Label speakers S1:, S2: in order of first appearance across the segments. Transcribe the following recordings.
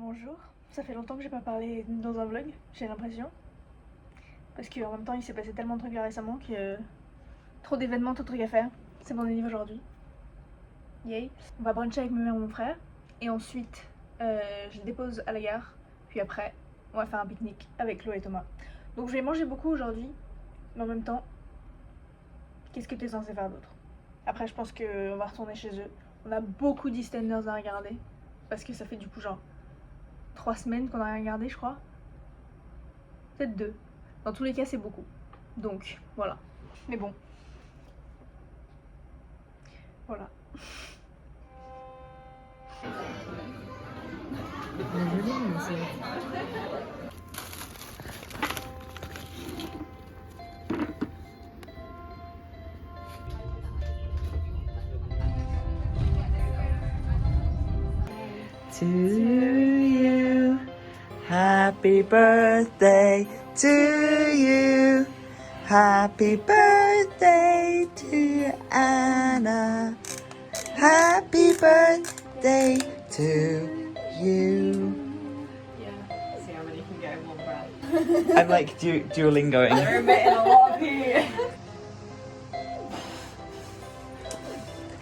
S1: Bonjour, ça fait longtemps que j'ai pas parlé dans un vlog, j'ai l'impression. Parce qu'en même temps il s'est passé tellement de trucs là récemment que trop d'événements, trop de trucs à faire. C'est mon anniversaire aujourd'hui. Yay. On va bruncher avec ma mère et mon frère. Et ensuite je les dépose à la gare. Puis après on va faire un pique-nique avec Chloé et Thomas. Donc je vais manger beaucoup aujourd'hui. Mais en même temps, qu'est-ce que t'es censé faire d'autre? Après je pense qu'on va retourner chez eux. On a beaucoup d'EastEnders à regarder. Parce que ça fait du coup genre 3 semaines qu'on a rien regardé je crois. Peut-être 2. Dans tous les cas, c'est beaucoup. Donc, voilà. Mais bon. Voilà.
S2: To you, happy birthday to you, happy birthday to Anna, happy birthday to you.
S3: Yeah, see how many can get in one breath.
S2: I'm like Duolingoing.
S3: They're emitting a lot here.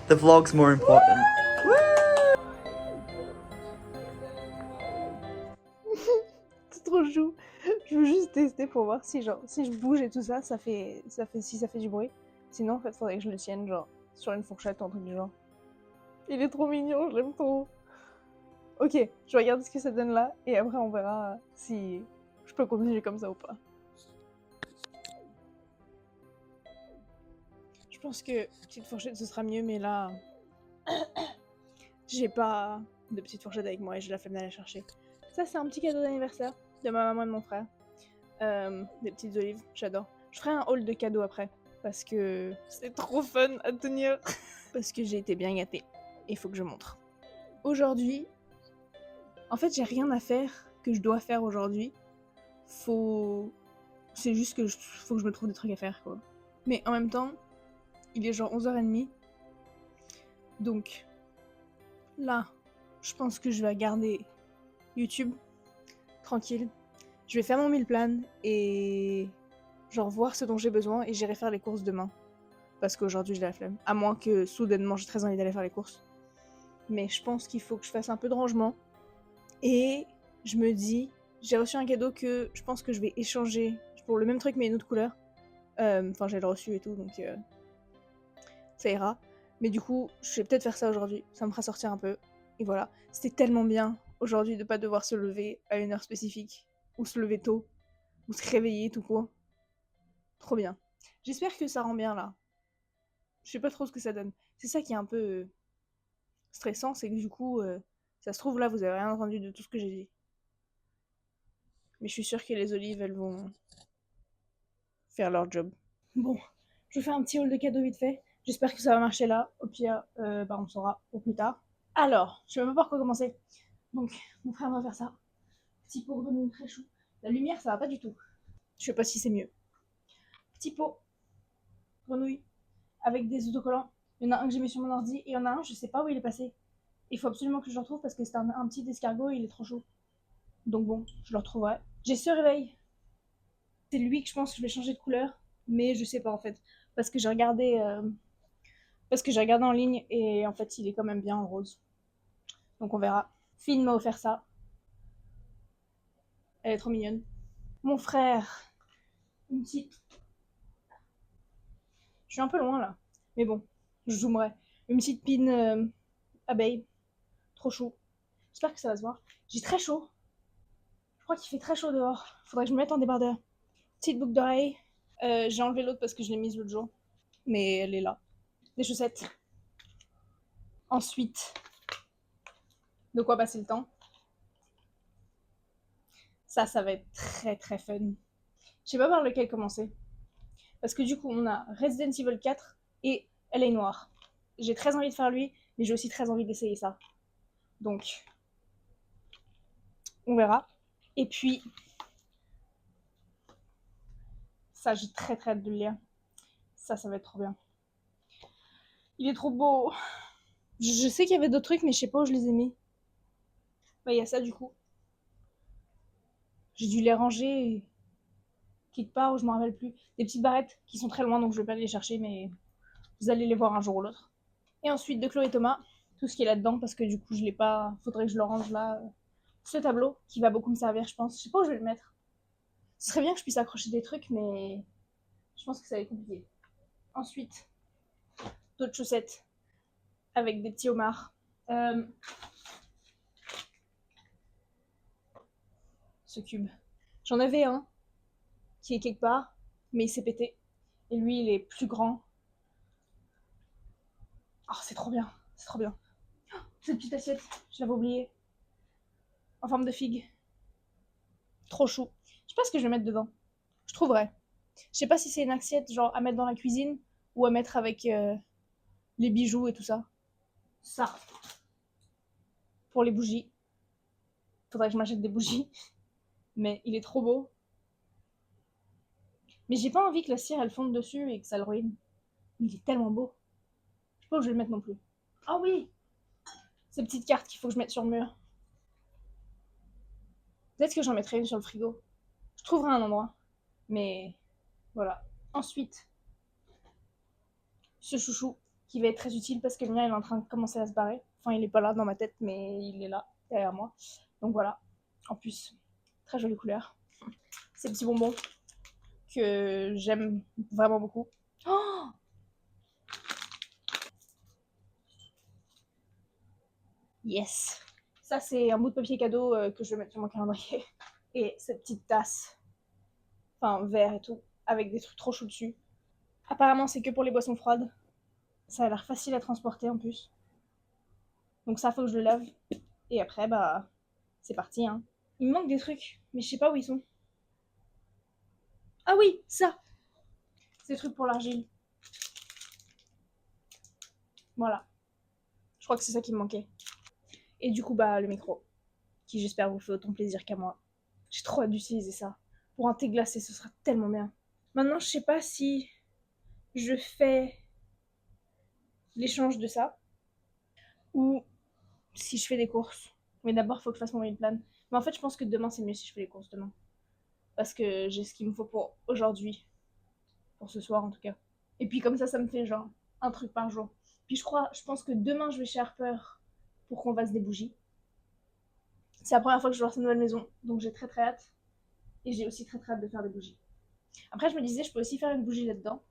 S2: The vlog's more important.
S1: C'est trop chou. Je veux juste tester pour voir si genre si je bouge et tout ça, ça fait du bruit. Sinon en fait faudrait que je le tienne genre sur une fourchette ou un truc du genre. Il est trop mignon, je l'aime trop. Ok, je vais regarder ce que ça donne là et après on verra si je peux continuer comme ça ou pas. Je pense que petite fourchette ce sera mieux mais là j'ai pas de petite fourchette avec moi et j'ai la flemme d'aller la chercher. Ça c'est un petit cadeau d'anniversaire de ma maman et de mon frère. Des petites olives, j'adore. Je ferai un haul de cadeaux après parce que c'est trop fun à tenir. Parce que j'ai été bien gâtée. Il faut que je montre. Aujourd'hui, en fait, j'ai rien à faire que je dois faire aujourd'hui. C'est juste que faut que je me trouve des trucs à faire, quoi. Mais en même temps, il est genre 11h30. Donc, là, je pense que je vais regarder YouTube, tranquille. Je vais faire mon meal plan et genre voir ce dont j'ai besoin et j'irai faire les courses demain. Parce qu'aujourd'hui j'ai la flemme. À moins que soudainement j'ai très envie d'aller faire les courses. Mais je pense qu'il faut que je fasse un peu de rangement. Et je me dis, j'ai reçu un cadeau que je pense que je vais échanger pour le même truc mais une autre couleur. Enfin j'ai le reçu et tout donc ça ira. Mais du coup je vais peut-être faire ça aujourd'hui. Ça me fera sortir un peu. Et voilà. C'était tellement bien aujourd'hui de pas devoir se lever à une heure spécifique. Ou se lever tôt. Ou se réveiller tout court. Trop bien. J'espère que ça rend bien là. Je sais pas trop ce que ça donne. C'est ça qui est un peu stressant, c'est que du coup, ça se trouve là, vous avez rien entendu de tout ce que j'ai dit. Mais je suis sûre que les olives, elles vont faire leur job. Bon, je fais un petit haul de cadeaux vite fait. J'espère que ça va marcher là. Au pire, on saura pour plus tard. Alors, je sais même pas par quoi commencer. Donc, mon frère va faire ça. Petit pot grenouille très chou. La lumière, ça va pas du tout. Je sais pas si c'est mieux. Petit pot grenouille avec des autocollants. Il y en a un que j'ai mis sur mon ordi et il y en a un, je sais pas où il est passé. Il faut absolument que je le retrouve parce que c'est un petit escargot et il est trop chaud. Donc bon, je le retrouverai. J'ai ce réveil. C'est lui que je pense que je vais changer de couleur, mais je sais pas en fait. Parce que j'ai regardé, en ligne et en fait il est quand même bien en rose. Donc on verra. Finn m'a offert ça. Elle est trop mignonne. Mon frère, une petite. Je suis un peu loin là, mais bon, je zoomerai. Une petite pin abeille, trop chou. J'espère que ça va se voir. J'ai très chaud. Je crois qu'il fait très chaud dehors. Faudrait que je me mette en débardeur. Petite boucle d'oreille. J'ai enlevé l'autre parce que je l'ai mise l'autre jour. Mais elle est là. Des chaussettes. Ensuite, de quoi passer le temps. Ça va être très très fun. Je sais pas par lequel commencer. Parce que du coup, on a Resident Evil 4 et LA Noire. J'ai très envie de faire lui, mais j'ai aussi très envie d'essayer ça. Donc, on verra. Et puis, ça, j'ai très très hâte de le lire. Ça va être trop bien. Il est trop beau. Je sais qu'il y avait d'autres trucs, mais je sais pas où je les ai mis. Bah, il y a ça du coup. J'ai dû les ranger quelque part où je m'en rappelle plus. Des petites barrettes qui sont très loin, donc je vais pas les chercher, mais vous allez les voir un jour ou l'autre. Et ensuite de Chloé et Thomas, tout ce qui est là-dedans, parce que du coup je l'ai pas. Faudrait que je le range là. Ce tableau qui va beaucoup me servir, je pense. Je sais pas où je vais le mettre. Ce serait bien que je puisse accrocher des trucs, mais je pense que ça va être compliqué. Ensuite, d'autres chaussettes avec des petits homards. Ce cube. J'en avais un qui est quelque part, mais il s'est pété. Et lui, il est plus grand. Oh, c'est trop bien, c'est trop bien. Oh, cette petite assiette, je l'avais oubliée. En forme de figue. Trop chou. Je sais pas ce que je vais mettre dedans. Je trouverai. Je sais pas si c'est une assiette genre à mettre dans la cuisine ou à mettre avec les bijoux et tout ça. Ça. Pour les bougies. Faudrait que je m'achète des bougies. Mais il est trop beau. Mais j'ai pas envie que la cire elle fonde dessus et que ça le ruine. Il est tellement beau. Je sais pas où je vais le mettre non plus. Ah oui, ces petites cartes qu'il faut que je mette sur le mur. Peut-être que j'en mettrai une sur le frigo. Je trouverai un endroit. Mais voilà. Ensuite, ce chouchou qui va être très utile parce que le mien il est en train de commencer à se barrer. Enfin, il est pas là dans ma tête, mais il est là, derrière moi. Donc voilà. En plus, très jolie couleur. Ces petits bonbons que j'aime vraiment beaucoup. Oh, yes. Ça, c'est un bout de papier cadeau que je vais mettre sur mon calendrier. Et cette petite tasse, enfin verre et tout, avec des trucs trop chauds dessus. Apparemment, c'est que pour les boissons froides. Ça a l'air facile à transporter en plus. Donc ça, faut que je le lave. Et après, bah, c'est parti, hein. Il me manque des trucs, mais je sais pas où ils sont. Ah oui, ça. C'est le truc pour l'argile. Voilà. Je crois que c'est ça qui me manquait. Et du coup, bah, le micro. Qui, j'espère, vous fait autant plaisir qu'à moi. J'ai trop hâte d'utiliser ça. Pour un thé glacé, ce sera tellement bien. Maintenant, je sais pas si je fais l'échange de ça ou si je fais des courses. Mais d'abord, il faut que je fasse mon meal plan. Mais en fait, je pense que demain, c'est mieux si je fais les courses demain. Parce que j'ai ce qu'il me faut pour aujourd'hui. Pour ce soir, en tout cas. Et puis comme ça me fait genre un truc par jour. Puis je pense que demain, je vais chez Harper pour qu'on fasse des bougies. C'est la première fois que je vais voir cette nouvelle maison. Donc j'ai très très hâte. Et j'ai aussi très très hâte de faire des bougies. Après, je me disais, je peux aussi faire une bougie là-dedans.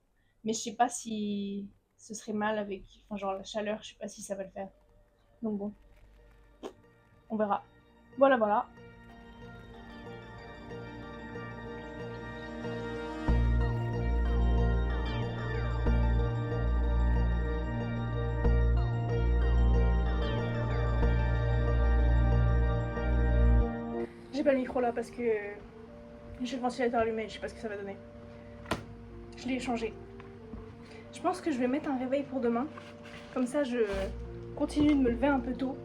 S1: Mais je sais pas si ce serait mal avec enfin, genre la chaleur. Je sais pas si ça va le faire. Donc bon. On verra. Voilà, voilà. J'ai pas le micro là parce que j'ai le ventilateur allumé, je sais pas ce que ça va donner. Je l'ai échangé. Je pense que je vais mettre un réveil pour demain. Comme ça, je continue de me lever un peu tôt.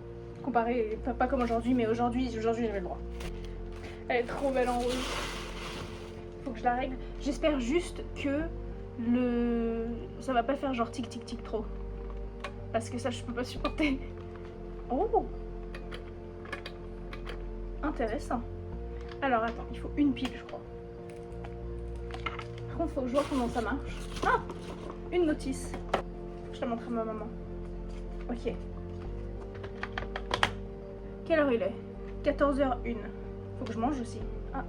S1: Comparé, pas comme aujourd'hui, mais aujourd'hui j'avais le droit. Elle est trop belle en rouge. Faut que je la règle. J'espère juste que ça va pas faire genre tic tic tic trop. Parce que ça, je peux pas supporter. Oh! Intéressant. Alors attends, il faut une pile, je crois. Par contre, faut que je vois comment ça marche. Ah! Une notice. Je la montre à ma maman. Ok. Quelle heure il est? 14h01. Faut que je mange aussi. Ah.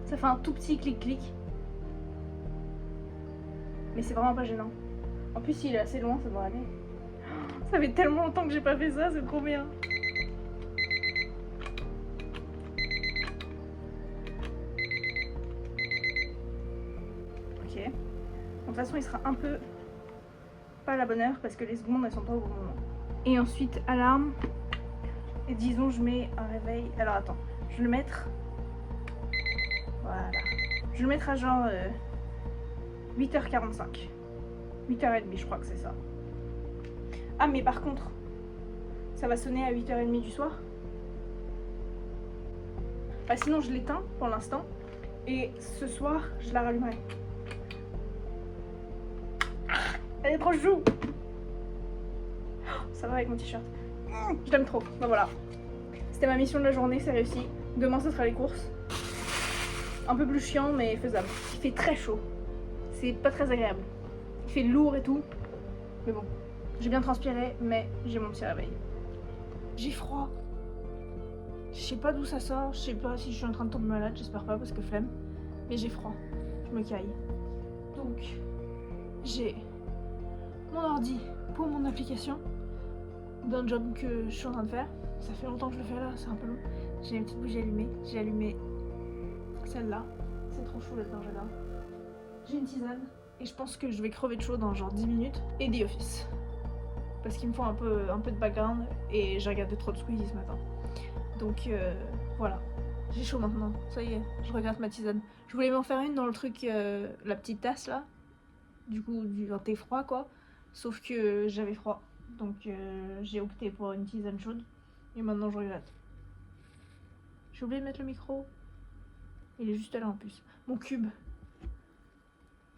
S1: Ça fait un tout petit clic-clic. Mais c'est vraiment pas gênant. En plus, s'il est assez loin, ça devrait aller. Ça fait tellement longtemps que j'ai pas fait ça, c'est trop bien. Ok. De toute façon, il sera un peu pas à la bonne heure parce que les secondes, elles sont pas au bon moment. Et ensuite, alarme. Et disons, je mets un réveil. Alors attends, je vais le mettre. Voilà. Je vais le mettre à genre 8h45. 8h30, je crois que c'est ça. Ah, mais par contre, ça va sonner à 8h30 du soir. Bah, sinon, je l'éteins pour l'instant. Et ce soir, je la rallumerai. Elle est trop chou. Ça va avec mon t-shirt. Je l'aime trop. Bah voilà. C'était ma mission de la journée, c'est réussi. Demain, ce sera les courses. Un peu plus chiant, mais faisable. Il fait très chaud. C'est pas très agréable. Il fait lourd et tout. Mais bon, j'ai bien transpiré, mais j'ai mon petit réveil. J'ai froid. Je sais pas d'où ça sort, je sais pas si je suis en train de tomber malade, j'espère pas parce que flemme. Mais j'ai froid, je me caille. Donc, j'ai mon ordi pour mon application d'un job que je suis en train de faire. Ça fait longtemps que je le fais là, c'est un peu long. J'ai une petite bougie allumée, j'ai allumé celle-là. C'est trop chaud là-dedans, j'adore. J'ai une tisane et je pense que je vais crever de chaud dans genre 10 minutes. Et The Office. Parce qu'il me faut un peu de background et j'ai regardé trop de Squeezie ce matin. Donc voilà, j'ai chaud maintenant, ça y est, je regrette ma tisane. Je voulais m'en faire une dans le truc, la petite tasse là, du coup un thé froid quoi, sauf que j'avais froid, donc j'ai opté pour une tisane chaude, et maintenant je regrette. J'ai oublié de mettre le micro, il est juste là en plus. Mon cube,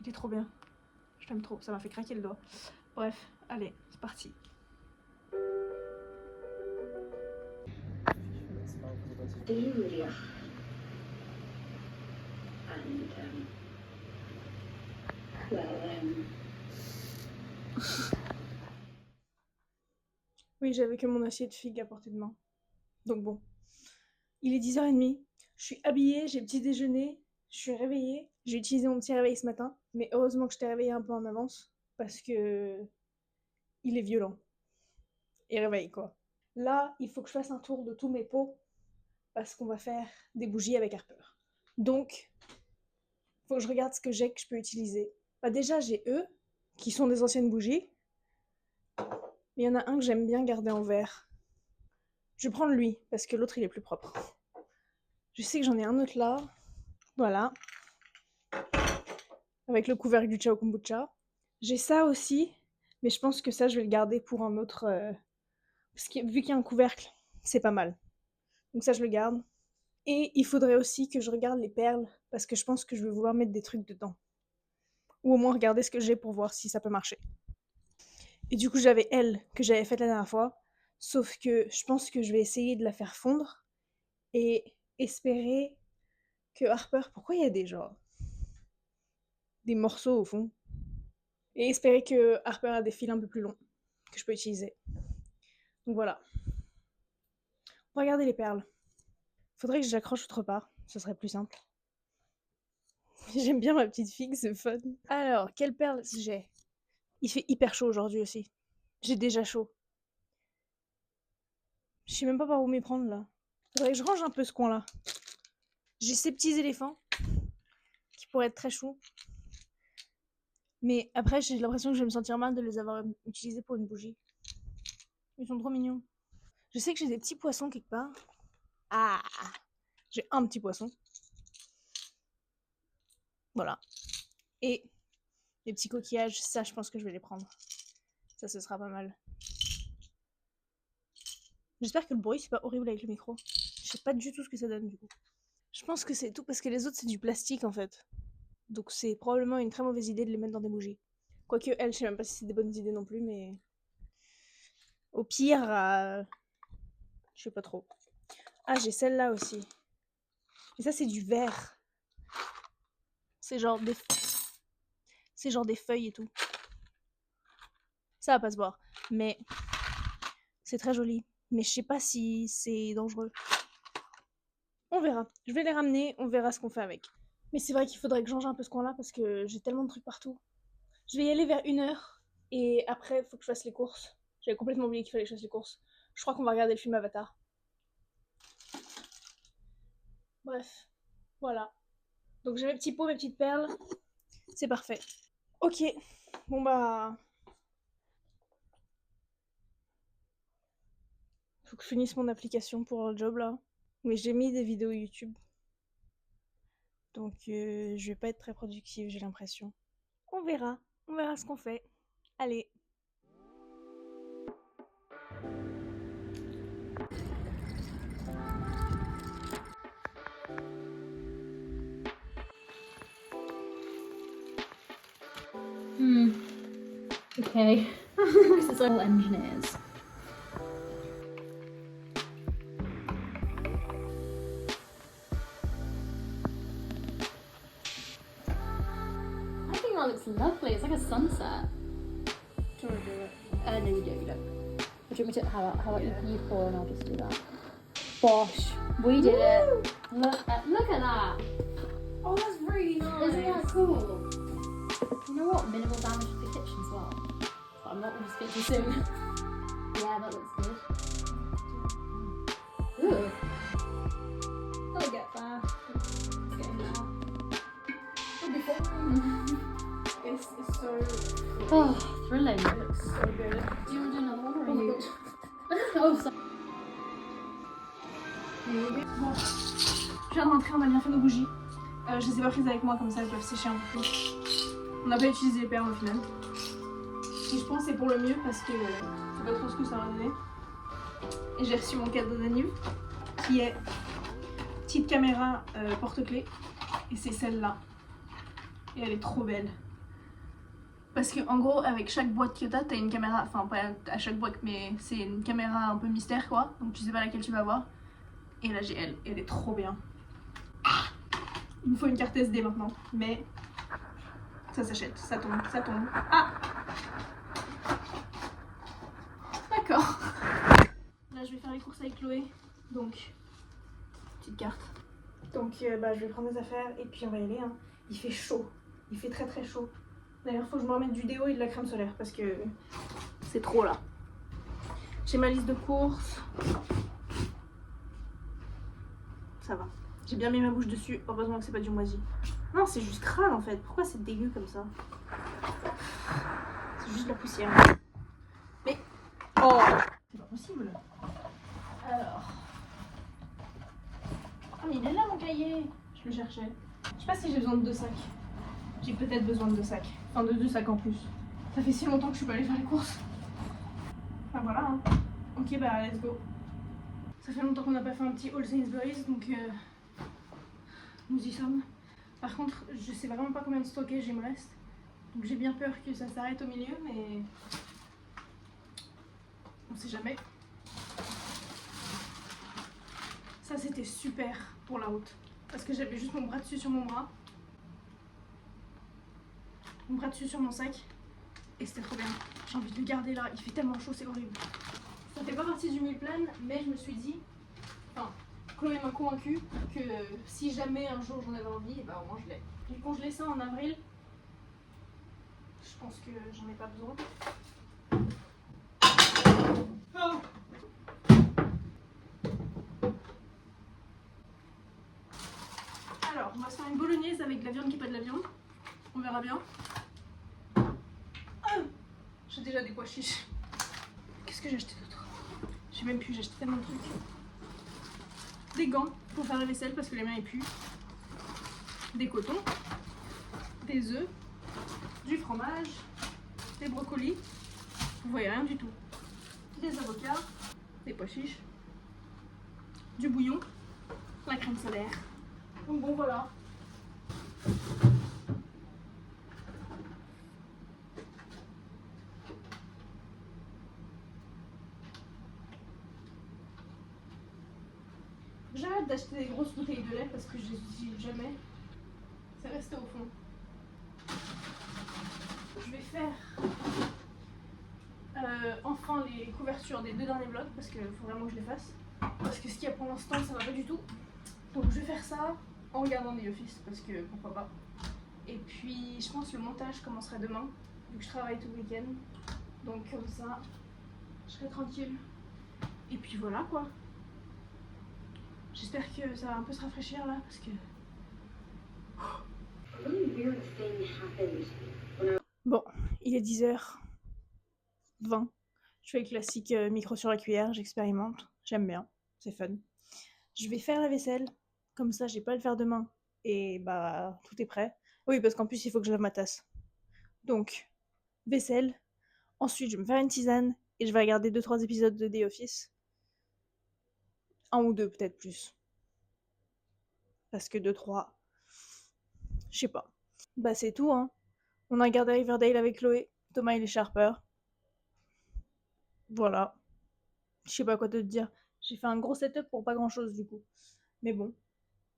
S1: il est trop bien, je t'aime trop, ça m'a fait craquer le doigt. Bref, allez, c'est parti.
S4: Julia. And,
S1: Oui, j'avais que mon assiette figue à portée de main. Donc bon. Il est 10h30, je suis habillée, j'ai petit déjeuner, je suis réveillée. J'ai utilisé mon petit réveil ce matin, mais heureusement que je t'ai réveillée un peu en avance, parce que il est violent. Il réveille quoi. Là, il faut que je fasse un tour de tous mes pots, parce qu'on va faire des bougies avec Harper. Donc, faut que je regarde ce que j'ai que je peux utiliser. Bah déjà, j'ai eux, qui sont des anciennes bougies, mais il y en a un que j'aime bien garder en verre. Je vais prendre lui, parce que l'autre il est plus propre. Je sais que j'en ai un autre là, voilà, avec le couvercle du Chao Kombucha. J'ai ça aussi, mais je pense que ça je vais le garder pour un autre, parce que vu qu'il y a un couvercle, c'est pas mal. Donc ça je le garde. Et il faudrait aussi que je regarde les perles, parce que je pense que je vais vouloir mettre des trucs dedans. Ou au moins regarder ce que j'ai pour voir si ça peut marcher. Et du coup j'avais elle, que j'avais faite la dernière fois, sauf que je pense que je vais essayer de la faire fondre, et espérer que Harper... Pourquoi il y a des morceaux au fond? Et espérer que Harper a des fils un peu plus longs que je peux utiliser. Donc voilà. On va regarder les perles. Faudrait que j'accroche autre part, ce serait plus simple. J'aime bien ma petite figue, c'est fun. Alors, quelles perles j'ai? Il fait hyper chaud aujourd'hui aussi. J'ai déjà chaud. Je sais même pas par où m'y prendre là. Faudrait que je range un peu ce coin là. J'ai ces petits éléphants qui pourraient être très chauds. Mais après, j'ai l'impression que je vais me sentir mal de les avoir utilisés pour une bougie. Ils sont trop mignons. Je sais que j'ai des petits poissons quelque part. Ah! J'ai un petit poisson. Voilà. Et les petits coquillages, ça, je pense que je vais les prendre. Ça, ce sera pas mal. J'espère que le bruit, c'est pas horrible avec le micro. Je sais pas du tout ce que ça donne, du coup. Je pense que c'est tout parce que les autres, c'est du plastique, en fait. Donc c'est probablement une très mauvaise idée de les mettre dans des bougies. Quoique, elle, je sais même pas si c'est des bonnes idées non plus, mais... Au pire, je sais pas trop. Ah, j'ai celle-là aussi. Et ça, c'est du verre. C'est genre des... C'est genre des feuilles et tout. Ça va pas se voir. Mais c'est très joli. Mais je sais pas si c'est dangereux. On verra. Je vais les ramener, on verra ce qu'on fait avec. Mais c'est vrai qu'il faudrait que je change un peu ce coin-là parce que j'ai tellement de trucs partout. Je vais y aller vers 1h. Et après, il faut que je fasse les courses. J'avais complètement oublié qu'il fallait que je fasse les courses. Je crois qu'on va regarder le film Avatar. Bref. Voilà. Donc j'ai mes petits pots, mes petites perles. C'est parfait. Ok. Bon bah... Faut que je finisse mon application pour le job là. Mais j'ai mis des vidéos YouTube. Donc je vais pas être très productive, j'ai l'impression. On verra ce qu'on fait. Allez.
S4: Okay. This is all engineers. lovely. It's like a sunset.
S1: Tu vois, ouais.
S4: No, you don't. You don't. Would you want me to? How about you four, and I'll just do that. Bosh, we did it. Look at that.
S1: Oh, that's really nice.
S4: Isn't that cool? You know what? Minimal damage to the kitchen as well. But I'm not going to speak too soon. Yeah, that looks good. Ooh.
S1: I'll get there.
S4: It's getting there.
S1: It'll be fun. It's so
S4: Oh, thrilling.
S1: It looks so good.
S4: Do you want to do another one or
S1: Oh
S4: are
S1: my
S4: you?
S1: god.
S4: Oh, sorry.
S1: Bon. Je viens de rentrer, on a bien fait nos bougies. Je les ai pas prises avec moi, comme ça elles peuvent sécher un peu plus. On n'a pas utilisé les perles au final. Et je pense que c'est pour le mieux parce que je sais pas trop ce que ça va donner. Et j'ai reçu mon cadeau d'anniv qui est petite caméra porte-clés. Et c'est celle-là. Et elle est trop belle. Parce que en gros, avec chaque boîte que t'as une caméra, enfin pas à chaque boîte, mais c'est une caméra un peu mystère quoi. Donc tu sais pas laquelle tu vas voir. Et là j'ai elle est trop bien. Il me faut une carte SD maintenant, mais ça s'achète, ça tombe. Ah! D'accord. Là je vais faire les courses avec Chloé, donc petite carte. Donc je vais prendre mes affaires et puis on va y aller. Hein. Il fait chaud, il fait très très chaud. D'ailleurs faut que je me remette du déo et de la crème solaire parce que c'est trop là. J'ai ma liste de courses. Ça va. J'ai bien mis ma bouche dessus, heureusement que c'est pas du moisi. Non, c'est juste crade en fait. Pourquoi c'est dégueu comme ça? C'est juste la poussière. Mais... Oh! C'est pas possible. Alors... Ah mais il est là mon cahier. Je le cherchais. Je sais pas si j'ai besoin de 2 sacs. J'ai peut-être besoin de 2 sacs. Enfin de 2 sacs en plus. Ça fait si longtemps que je suis pas allée faire les courses. Enfin voilà. Hein. Ok bah let's go. Ça fait longtemps qu'on n'a pas fait un petit haul Sainsbury's donc nous y sommes. Par contre je sais vraiment pas combien de stockage il me reste. Donc j'ai bien peur que ça s'arrête au milieu mais on sait jamais. Ça c'était super pour la route. Parce que j'avais juste mon bras dessus sur mon bras. Mon bras dessus sur mon sac. Et c'était trop bien. J'ai envie de le garder là. Il fait tellement chaud, c'est horrible. Ça fait pas partie du meal plan, mais je me suis dit, enfin, Chloé m'a convaincue que si jamais un jour j'en avais envie, bah au moins je l'ai. J'ai congelé ça en avril. Je pense que j'en ai pas besoin. Oh. Alors, on va se faire une bolognaise avec de la viande qui n'est pas de la viande. On verra bien. Oh. J'ai déjà des pois chiches. Qu'est-ce que j'ai acheté d'autre? Je sais même plus, j'ai acheté tellement de trucs. Des gants pour faire la vaisselle parce que les mains ils puent. Des cotons. Des œufs. Du fromage. Des brocolis. Vous voyez rien du tout. Des avocats. Des pois chiches. Du bouillon. La crème solaire. Donc bon voilà. J'arrête d'acheter des grosses bouteilles de lait parce que je les utilise jamais. C'est resté au fond. Je vais faire enfin les couvertures des 2 derniers vlogs parce qu'il faut vraiment que je les fasse. Parce que ce qu'il y a pour l'instant ça va pas du tout. Donc je vais faire ça en regardant The Office parce que pourquoi pas. Et puis je pense que le montage commencera demain vu que je travaille tout le week-end. Donc comme ça je serai tranquille. Et puis voilà quoi. J'espère que ça va un peu se rafraîchir là parce que... Bon, il est 10h20. Je fais le classique micro sur la cuillère, j'expérimente. J'aime bien, c'est fun. Je vais faire la vaisselle, comme ça j'ai pas à le faire demain. Et bah tout est prêt. Oui, parce qu'en plus il faut que je lave ma tasse. Donc, vaisselle. Ensuite je vais me faire une tisane et je vais regarder 2-3 épisodes de The Office. 1 ou 2 peut-être plus. Parce que 2-3, je sais pas. Bah c'est tout hein. On a regardé Riverdale avec Chloé, Thomas il est Sharper. Voilà. Je sais pas quoi te dire. J'ai fait un gros setup pour pas grand chose du coup. Mais bon.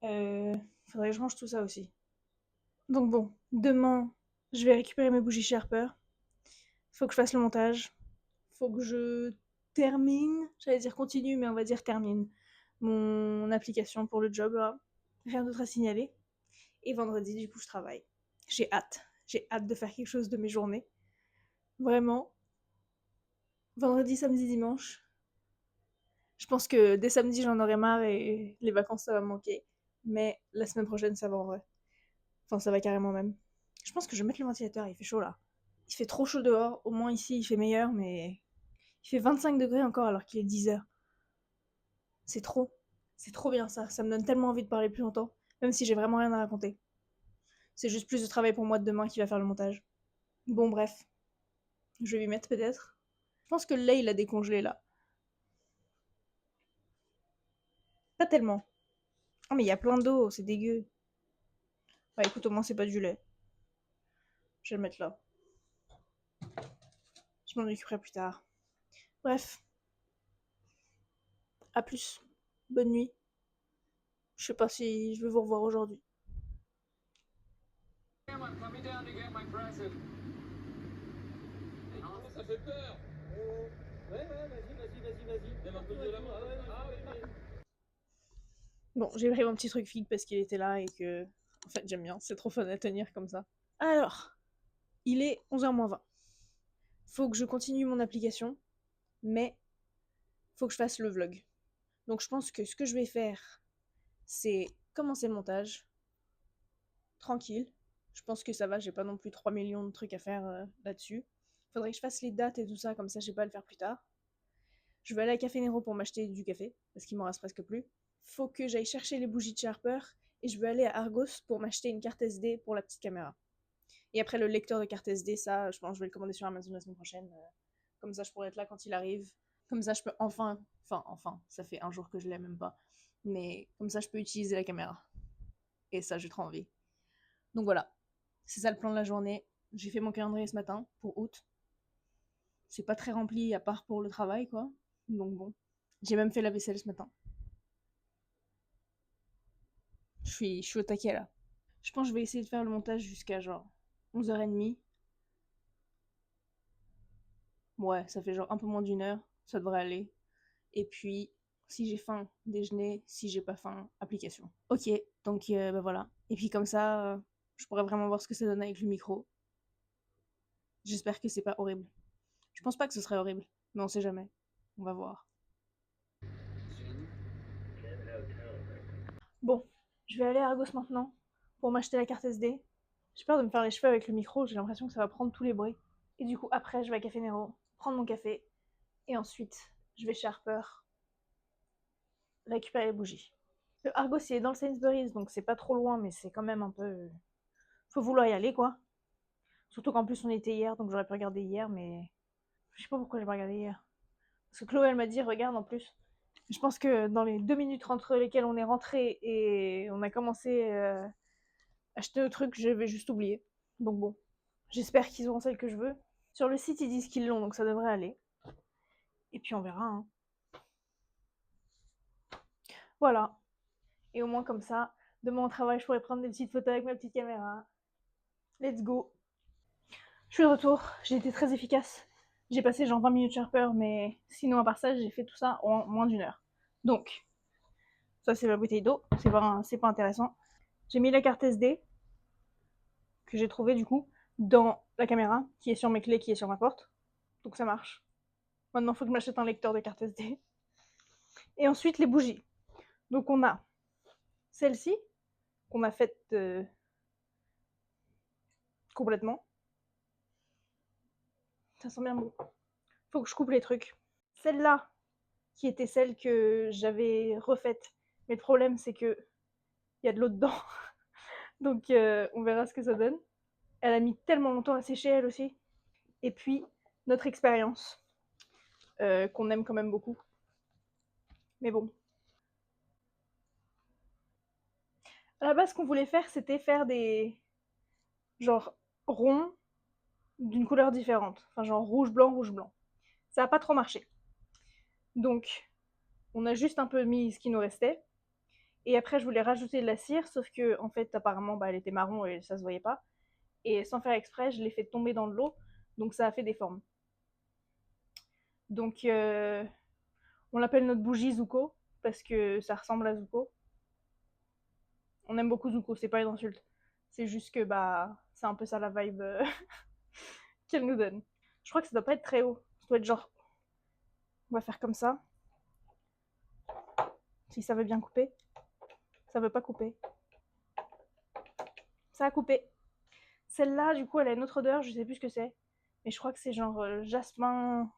S1: Faudrait que je range tout ça aussi. Donc bon, demain Je vais récupérer mes bougies chez Harper. Faut que je fasse le montage. Faut que je termine, j'allais dire continue, mais on va dire termine mon application pour le job là. Rien d'autre à signaler. Et vendredi, du coup, je travaille. J'ai hâte. J'ai hâte de faire quelque chose de mes journées. Vraiment. Vendredi, samedi, dimanche. Je pense que dès samedi, j'en aurai marre et les vacances, ça va me manquer. Mais la semaine prochaine, ça va en vrai. Enfin, ça va carrément même. Je pense que je vais mettre le ventilateur, il fait chaud là. Il fait trop chaud dehors. Au moins ici, il fait meilleur, mais il fait 25 degrés encore alors qu'il est 10 heures. C'est trop. C'est trop bien ça. Ça me donne tellement envie de parler plus longtemps, même si j'ai vraiment rien à raconter. C'est juste plus de travail pour moi de demain qui va faire le montage. Bon, bref. Je vais lui mettre peut-être. Je pense que le lait, il a décongelé là. Pas tellement. Oh, mais il y a plein d'eau, c'est dégueu. Bah écoute, au moins, c'est pas du lait. Je vais le mettre là. Je m'en occuperai plus tard. Bref. À plus. Bonne nuit. Je sais pas si je vais vous revoir aujourd'hui.
S5: Ça fait peur. Ouais, vas-y. Démarre-toi de la main. Ah oui.
S1: Bon, j'ai pris mon petit truc figue parce qu'il était là et que... En fait, j'aime bien. C'est trop fun à tenir comme ça. Alors, il est 11h moins 20. Faut que je continue mon application, mais faut que je fasse le vlog. Donc je pense que ce que je vais faire, c'est commencer le montage. Tranquille. Je pense que ça va, j'ai pas non plus 3 millions de trucs à faire là-dessus. Faudrait que je fasse les dates et tout ça, comme ça j'ai pas à le faire plus tard. Je vais aller à Café Nero pour m'acheter du café, parce qu'il m'en reste presque plus. Faut que j'aille chercher les bougies de chez Harper, et je vais aller à Argos pour m'acheter une carte SD pour la petite caméra. Et après le lecteur de carte SD, ça, je pense que je vais le commander sur Amazon la semaine prochaine. Comme ça je pourrai être là quand il arrive. Comme ça je peux enfin, ça fait un jour que je l'ai même pas. Mais comme ça je peux utiliser la caméra. Et ça j'ai trop envie. Donc voilà, c'est ça le plan de la journée. J'ai fait mon calendrier ce matin pour août. C'est pas très rempli à part pour le travail quoi. Donc bon. J'ai même fait la vaisselle ce matin. Je suis au taquet là. Je pense que je vais essayer de faire le montage jusqu'à genre 11h30. Ouais, ça fait genre un peu moins d'une heure. Ça devrait aller. Et puis, si j'ai faim, déjeuner. Si j'ai pas faim, application. Ok, donc bah voilà. Et puis comme ça, je pourrais vraiment voir ce que ça donne avec le micro. J'espère que c'est pas horrible. Je pense pas que ce serait horrible, mais on sait jamais. On va voir. Bon, je vais aller à Argos maintenant pour m'acheter la carte SD. J'ai peur de me faire les cheveux avec le micro, j'ai l'impression que ça va prendre tous les bruits. Et du coup, après, je vais à Café Nero, prendre mon café, et ensuite, je vais chez Harper récupérer les bougies. Le Argos, il est dans le Sainsbury's, donc c'est pas trop loin, mais c'est quand même un peu... Faut vouloir y aller, quoi. Surtout qu'en plus, on était hier, donc j'aurais pu regarder hier, mais... Je sais pas pourquoi j'ai pas regardé hier. Parce que Chloé, elle m'a dit, regarde en plus. Je pense que dans les 2 minutes entre lesquelles on est rentré et on a commencé à acheter le truc, je vais juste oublier. Donc bon, j'espère qu'ils auront celle que je veux. Sur le site, ils disent qu'ils l'ont, donc ça devrait aller. Et puis on verra. Hein. Voilà. Et au moins comme ça, demain au travail, je pourrais prendre des petites photos avec ma petite caméra. Let's go. Je suis de retour. J'ai été très efficace. J'ai passé genre 20 minutes Sharper, mais sinon à part ça, j'ai fait tout ça en moins d'une heure. Donc, ça c'est ma bouteille d'eau. C'est pas intéressant. J'ai mis la carte SD que j'ai trouvée du coup dans la caméra qui est sur mes clés, qui est sur ma porte. Donc ça marche. Maintenant, il faut que je m'achète un lecteur de carte SD. Et ensuite, les bougies. Donc on a celle-ci qu'on a faite complètement. Ça sent bien bon. Faut que je coupe les trucs. Celle-là, qui était celle que j'avais refaite. Mais le problème, c'est que il y a de l'eau dedans. Donc on verra ce que ça donne. Elle a mis tellement longtemps à sécher, elle aussi. Et puis, notre expérience, qu'on aime quand même beaucoup. Mais bon. À la base, ce qu'on voulait faire, c'était faire des... genre ronds d'une couleur différente. Enfin, genre rouge, blanc, rouge, blanc. Ça n'a pas trop marché. Donc, on a juste un peu mis ce qui nous restait. Et après, je voulais rajouter de la cire, sauf que, en fait, apparemment, bah, elle était marron et ça se voyait pas. et sans faire exprès, je l'ai fait tomber dans de l'eau, donc ça a fait des formes. Donc on l'appelle notre bougie Zuko, parce que ça ressemble à Zuko. On aime beaucoup Zuko, c'est pas une insulte. C'est juste que bah c'est un peu ça la vibe qu'elle nous donne. Je crois que ça doit pas être très haut. Ça doit être genre... On va faire comme ça. Si ça veut bien couper. Ça veut pas couper. Ça a coupé. Celle-là, du coup, elle a une autre odeur, je sais plus ce que c'est. Mais je crois que c'est genre jasmin,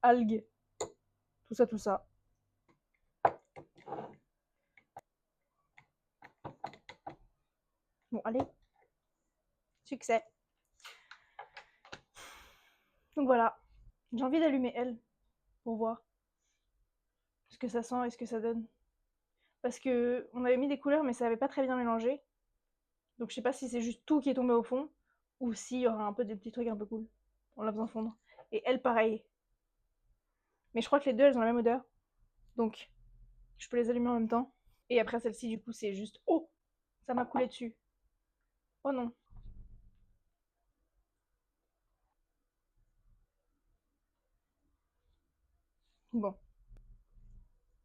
S1: algues. Tout ça, tout ça. Bon, allez. Succès. Donc voilà. J'ai envie d'allumer elle. Pour voir ce que ça sent et ce que ça donne. Parce que on avait mis des couleurs, mais ça avait pas très bien mélangé. Donc je sais pas si c'est juste tout qui est tombé au fond, ou s'il y aura un peu des petits trucs un peu cool. On l'a besoin fondre. Et elle, pareil. Mais je crois que les deux, elles ont la même odeur. Donc, je peux les allumer en même temps. Et après, celle-ci, du coup, c'est juste... Oh! Ça m'a coulé dessus. Oh non. Bon.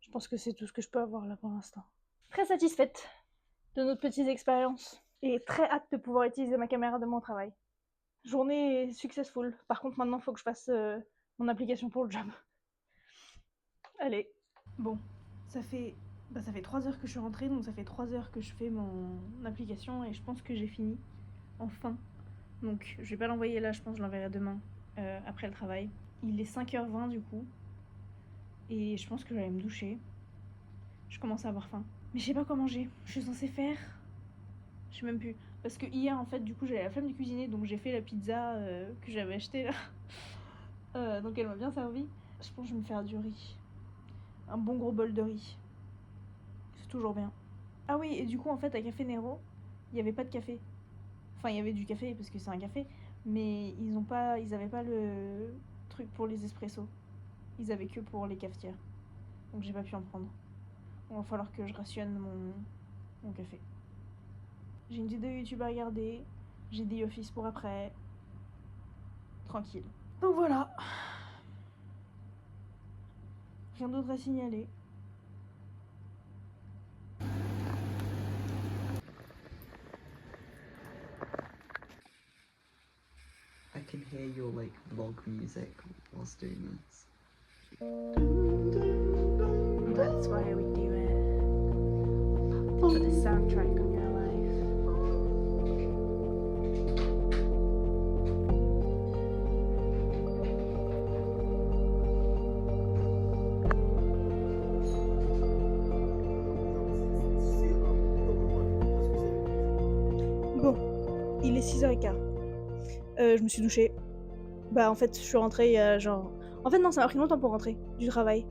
S1: Je pense que c'est tout ce que je peux avoir là pour l'instant. Très satisfaite de notre petite expérience. Et très hâte de pouvoir utiliser ma caméra de mon travail. Journée successful. Par contre, maintenant, il faut que je fasse mon application pour le job. Allez. Bon, ça fait 3 heures que je suis rentrée, donc ça fait 3 heures que je fais mon application et je pense que j'ai fini. Enfin. Donc, je vais pas l'envoyer là, je pense que je l'enverrai demain, après le travail. Il est 5h20 du coup. Et je pense que je vais aller me doucher. Je commence à avoir faim. Mais je sais pas quoi manger. Je suis censée faire... Je sais même plus. Parce que hier, en fait, du coup, j'avais la flemme de cuisiner, donc j'ai fait la pizza que j'avais achetée là. Donc elle m'a bien servi. Je pense que je vais me faire du riz. Un bon gros bol de riz. C'est toujours bien. Ah oui, et du coup, en fait, à Café Nero, il n'y avait pas de café. Enfin, il y avait du café, parce que c'est un café, mais ils avaient pas le truc pour les espressos. Ils avaient que pour les cafetières. Donc j'ai pas pu en prendre. Il va falloir que je rationne mon café. J'ai une vidéo YouTube à regarder. J'ai des office pour après. Tranquille. Donc voilà. Rien d'autre à signaler.
S2: I can hear your like vlog music whilst doing this.
S1: That's why we do it. For the soundtrack of your life. Bon, il est 6h15. Je me suis douchée. Bah en fait, je suis rentrée il y a genre... En fait non, ça m'a pris longtemps pour rentrer du travail.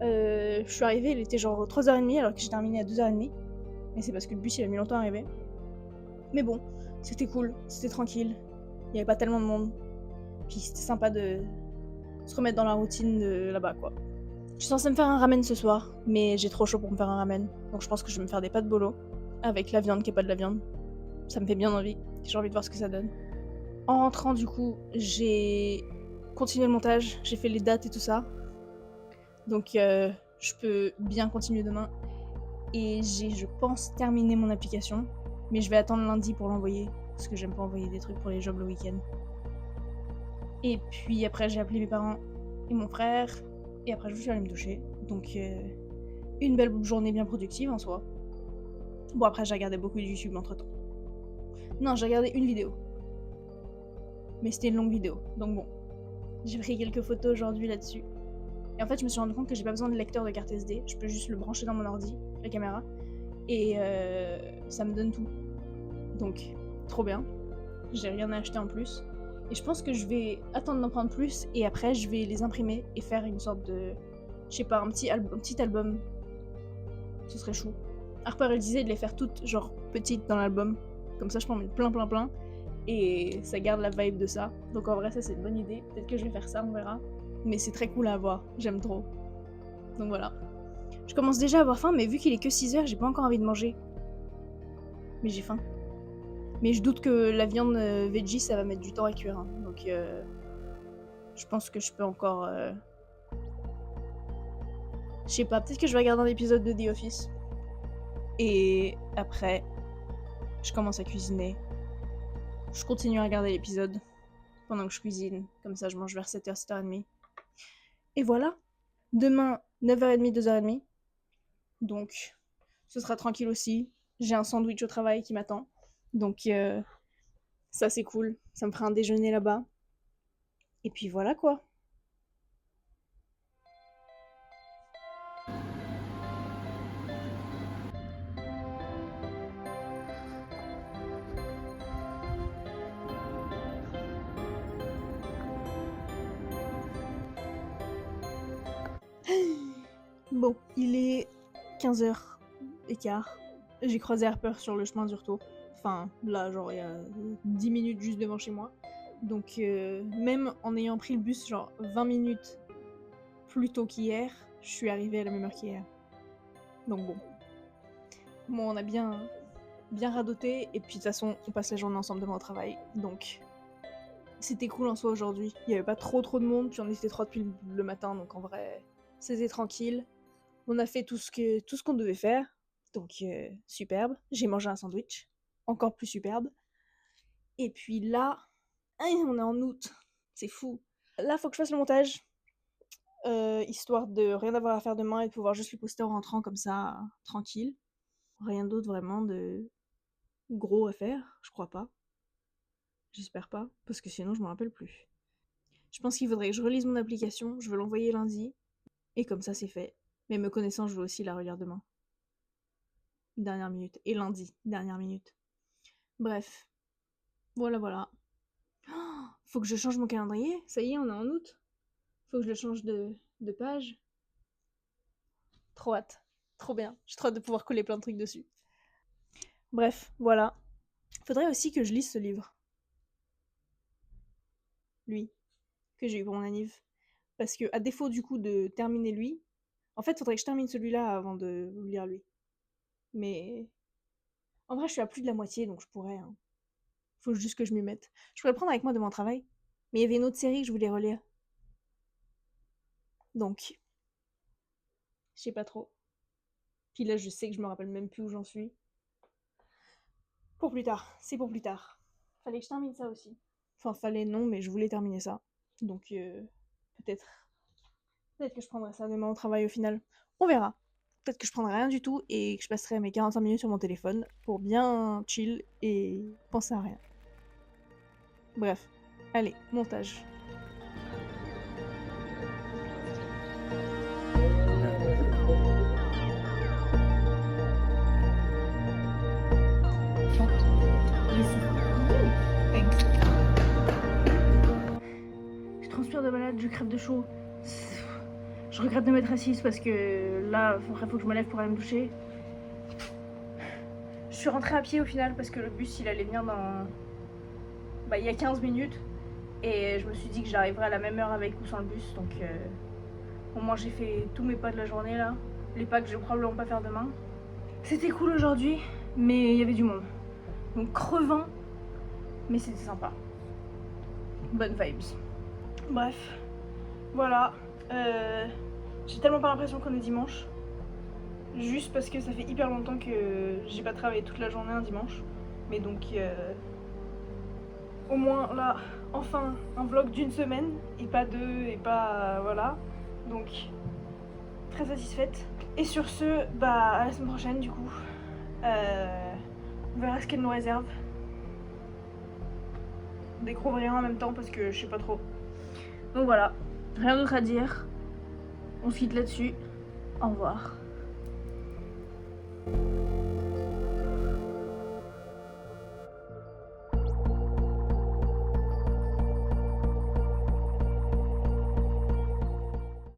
S1: Je suis arrivée, il était genre 3h30 alors que j'ai terminé à 2h30. Mais c'est parce que le bus il a mis longtemps à arriver. Mais bon, c'était cool, c'était tranquille. Il y avait pas tellement de monde. Puis c'était sympa de se remettre dans la routine de là-bas quoi. Je suis censée me faire un ramen ce soir, mais j'ai trop chaud pour me faire un ramen. Donc je pense que je vais me faire des pâtes bolo avec la viande qui est pas de la viande. Ça me fait bien envie. J'ai envie de voir ce que ça donne. En rentrant du coup, j'ai continué le montage, j'ai fait les dates et tout ça. Donc je peux bien continuer demain. Et j'ai, je pense, terminé mon application. Mais je vais attendre lundi pour l'envoyer. Parce que j'aime pas envoyer des trucs pour les jobs le week-end. Et puis après, j'ai appelé mes parents et mon frère. Et après, je suis allée me doucher. Donc une belle journée bien productive en soi. Bon, après, j'ai regardé beaucoup de YouTube entre temps. Non, j'ai regardé une vidéo. Mais c'était une longue vidéo. Donc bon. J'ai pris quelques photos aujourd'hui là-dessus. Et en fait, je me suis rendu compte que j'ai pas besoin de lecteur de carte SD. Je peux juste le brancher dans mon ordi, la caméra. Et ça me donne tout. Donc, trop bien. J'ai rien à acheter en plus. Et je pense que je vais attendre d'en prendre plus. Et après, je vais les imprimer et faire une sorte de... Je sais pas, un petit album. Ce serait chou. Harper, elle disait de les faire toutes, genre, petites dans l'album. Comme ça, je peux en mettre plein. Et ça garde la vibe de ça. Donc en vrai, ça, c'est une bonne idée. Peut-être que je vais faire ça, on verra. Mais c'est très cool à avoir. J'aime trop. Donc voilà. Je commence déjà à avoir faim, mais vu qu'il est que 6h, j'ai pas encore envie de manger. Mais j'ai faim. Mais je doute que la viande veggie, ça va mettre du temps à cuire. Hein. Donc, je pense que je peux encore... Je sais pas, peut-être que je vais regarder un épisode de The Office. Et après, je commence à cuisiner. Je continue à regarder l'épisode pendant que je cuisine. Comme ça, je mange vers 7h, 7h30. Et voilà. Demain, 9h30, 2h30. Donc, ce sera tranquille aussi. J'ai un sandwich au travail qui m'attend. Donc, ça c'est cool. Ça me fera un déjeuner là-bas. Et puis voilà quoi. Bon, il est 15h15. J'ai croisé Harper sur le chemin du retour. Enfin, là, genre, il y a 10 minutes juste devant chez moi. Donc, même en ayant pris le bus, genre, 20 minutes plus tôt qu'hier, je suis arrivée à la même heure qu'hier. Donc bon. Bon, on a bien radoté, et puis de toute façon, on passe la journée ensemble demain au travail. Donc, c'était cool en soi aujourd'hui. Il n'y avait pas trop de monde, puis on était 3 depuis le matin, donc en vrai, c'était tranquille. On a fait tout ce qu'on devait faire. Donc, superbe. J'ai mangé un sandwich. Encore plus superbe. Et puis là, on est en août. C'est fou. Là, faut que je fasse le montage. Histoire de rien avoir à faire demain et de pouvoir juste le poster en rentrant comme ça, tranquille. Rien d'autre vraiment de gros à faire, je crois pas. J'espère pas, parce que sinon je m'en rappelle plus. Je pense qu'il faudrait que je relise mon application, je veux l'envoyer lundi. Et comme ça, c'est fait. Mais me connaissant, je veux aussi la relire demain. Dernière minute. Et lundi, dernière minute. Bref. Voilà. Oh, faut que je change mon calendrier. Ça y est, on est en août. Faut que je le change de page. Trop hâte. Trop bien. J'ai trop hâte de pouvoir coller plein de trucs dessus. Bref, voilà. Faudrait aussi que je lise ce livre. Lui. Que j'ai eu pour mon anniv. Parce que, à défaut du coup de terminer lui, en fait, faudrait que je termine celui-là avant de lire lui. Mais en vrai, je suis à plus de la moitié, donc je pourrais. Hein. Faut juste que je m'y mette. Je pourrais le prendre avec moi de mon travail. Mais il y avait une autre série que je voulais relire. Donc, je sais pas trop. Puis là, je sais que je me rappelle même plus où j'en suis. Pour plus tard. C'est pour plus tard. Fallait que je termine ça aussi. Enfin, fallait non, mais je voulais terminer ça. Donc, peut-être que je prendrai ça demain au travail au final. On verra. Peut-être que je prendrai rien du tout et que je passerai mes 45 minutes sur mon téléphone pour bien chill et penser à rien. Bref. Allez, montage. Je transpire de malade, je crève de chaud. Je regrette de m'être assise parce que là, il faut que je me lève pour aller me doucher. Je suis rentrée à pied au final parce que le bus il allait venir dans... Bah, il y a 15 minutes. Et je me suis dit que j'arriverais à la même heure avec ou sans le bus. Donc au moins j'ai fait tous mes pas de la journée là. Les pas que je vais probablement pas faire demain. C'était cool aujourd'hui, mais il y avait du monde. Donc crevant, mais c'était sympa. Bonnes vibes. Bref, voilà. J'ai tellement pas l'impression qu'on est dimanche. Juste parce que ça fait hyper longtemps que j'ai pas travaillé toute la journée un dimanche. Mais donc, au moins là, enfin, un vlog d'une semaine et pas deux et pas... voilà. Donc, très satisfaite. Et sur ce, bah, à la semaine prochaine du coup. On verra ce qu'elle nous réserve. Découvrir en même temps parce que je sais pas trop. Donc voilà, rien d'autre à dire. On se quitte là-dessus. Au revoir.